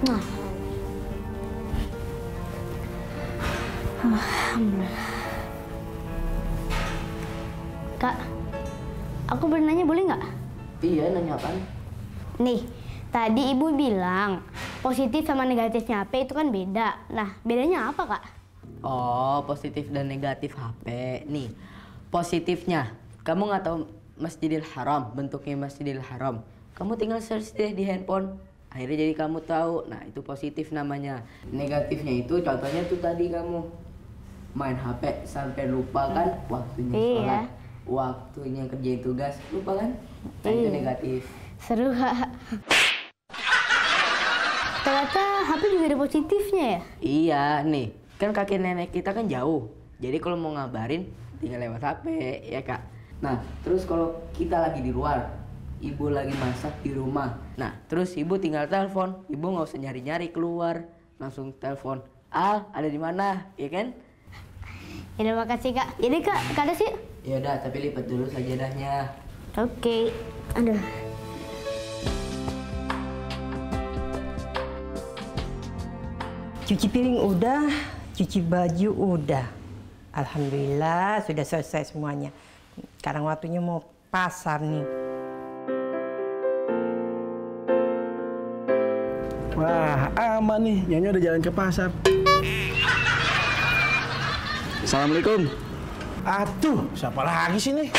Nah. Alhamdulillah. Kak, aku boleh nanya boleh nggak? Iya, nanya apaan? Nih, tadi ibu bilang positif sama negatifnya HP itu kan beda. Nah, bedanya apa, Kak? Oh, positif dan negatif HP. Nih, positifnya, kamu nggak tahu Masjidil Haram, bentuknya Masjidil Haram. Kamu tinggal search deh di handphone. Akhirnya jadi kamu tahu. Nah, itu positif namanya. Negatifnya itu contohnya tuh tadi kamu main HP sampai lupa kan waktunya sholat, waktunya kerjain tugas, lupa kan? Nah, itu negatif. Seru, Kak. Ternyata HP juga ada positifnya ya? Iya, nih. Kan kakek nenek kita kan jauh. Jadi kalau mau ngabarin tinggal lewat HP, ya Kak. Nah, terus kalau kita lagi di luar, ibu lagi masak di rumah. Nah, terus ibu tinggal telepon. Ibu nggak usah nyari-nyari keluar, langsung telepon. Al, ada di mana? Ya kan? Ya udah, makasih, Kak. Jadi, Kak, ada sih? Ya udah, tapi lipat dulu sajadahnya. Oke. Aduh. Cuci piring udah, cuci baju udah. Alhamdulillah sudah selesai semuanya. Sekarang waktunya mau pasar nih. Wah, aman nih. Nyonya udah jalan ke pasar. Assalamualaikum. Atuh, siapa lagi sih nih?